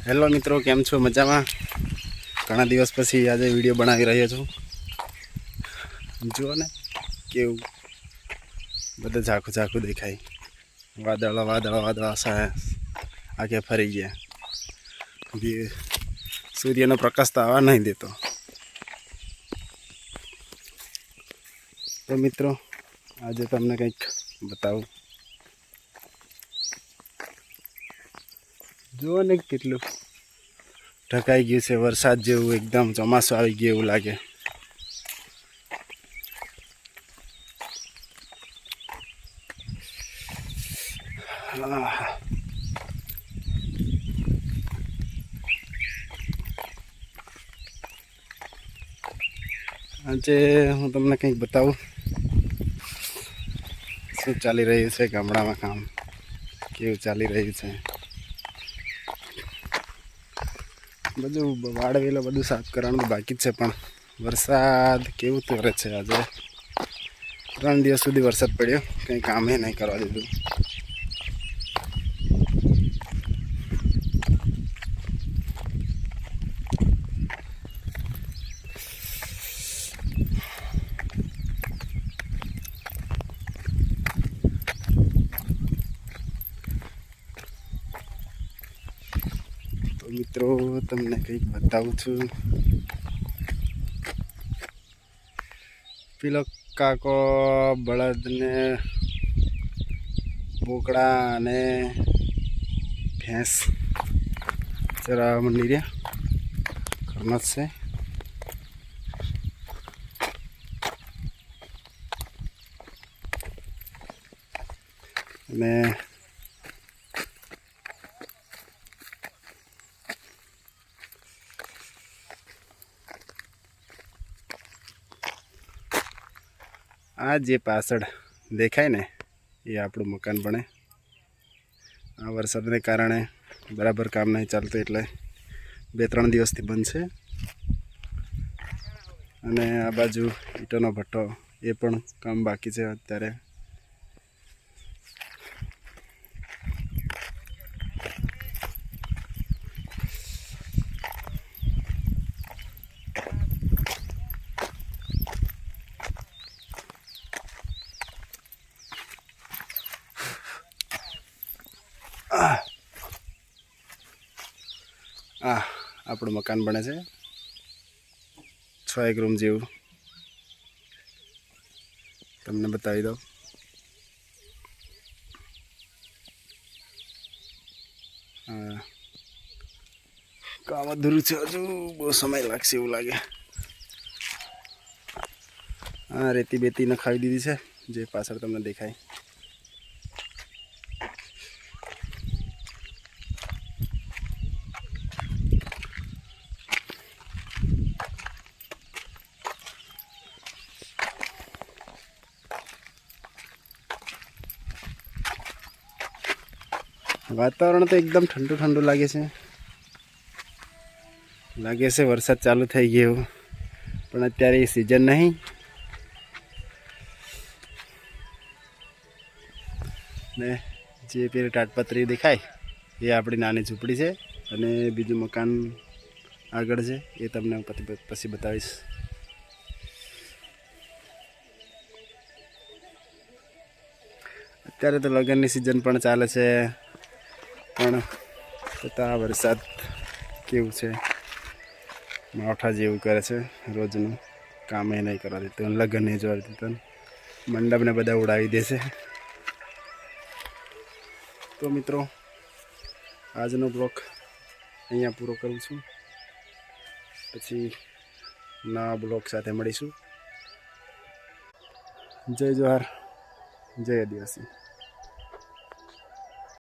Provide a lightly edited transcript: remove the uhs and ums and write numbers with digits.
Hello મિત્રો, કેમ છો? મજામાં? ઘણા દિવસ પછી આજે વિડીયો બનાવી રહ્યો છું. જુઓ ને કેવું બધું ઝાખું ઝાખું દેખાય. વાદળા વાદળા વાદળા આગે ફરી ગયા. સૂર્યનો પ્રકાશ તો આવવા નહીં દેતો. તો મિત્રો, આજે તમને કંઈક બતાવું. જુઓ ને કેટલું ઢકાઈ ગયું છે. વરસાદ જેવું એકદમ ચોમાસું આવી ગયું એવું લાગે. આજે હું તમને કંઈક બતાવું શું ચાલી રહ્યું છે ગામડામાં. કામ કેવું ચાલી રહ્યું છે. બધું વાળવેલું બધું સાફ કરવાનું બાકી જ છે, પણ વરસાદ કેવું તો કરે છે. આજે 3 દિવસ સુધી વરસાદ પડ્યો, કંઈ કામે નહીં કરવા દીધું. તો મિત્રો, તમને કંઈક બતાવું છું. પેલો કાકો બળદને બોકડા અને ભેંસ ચરાવવા મંડી રહ્યા. ઘરમાં જ છે. અને આ જે પાછળ દેખાય ને એ આપણું મકાન બને. આ વરસાદને કારણે બરાબર કામ નહીં ચાલતું, એટલે 2-3 દિવસથી બંધ છે. અને આ બાજુ ઈંટોનો ભઠ્ઠો, એ પણ કામ બાકી છે અત્યારે. આપણું મકાન બને છે 6 રૂમ જેવું. તમને બતાવી દઉં. કામ અધૂરું છે, હજુ બહુ સમય લાગશે એવું લાગે. રેતી બેતી નખાવી દીધી છે, જે પાછળ તમને દેખાય. વાતાવરણ તો એકદમ ઠંડુ ઠંડુ લાગે છે. વરસાદ ચાલુ થઈ ગયો, પણ અત્યારે એ સિઝન નહીં. ને જે પેલી તાડપત્રી દેખાય એ આપણી નાની ઝૂંપડી છે, અને બીજું મકાન આગળ છે, એ તમને પછી બતાવીશ. અત્યારે તો લગ્નની સિઝન પણ ચાલે છે, પણ છતાં વરસાદ કેવું છે, માવઠા જેવું કરે છે. રોજનું કામ એ નહીં કરવા દેતું, લગ્ન નહીં જોવા દેતું, મંડપને બધા ઉડાવી દેશે. તો મિત્રો, આજનો બ્લોગ અહીંયા પૂરો કરું છું. પછી નવા બ્લોગ સાથે મળીશું. જય જોહાર, જય આદિવાસી.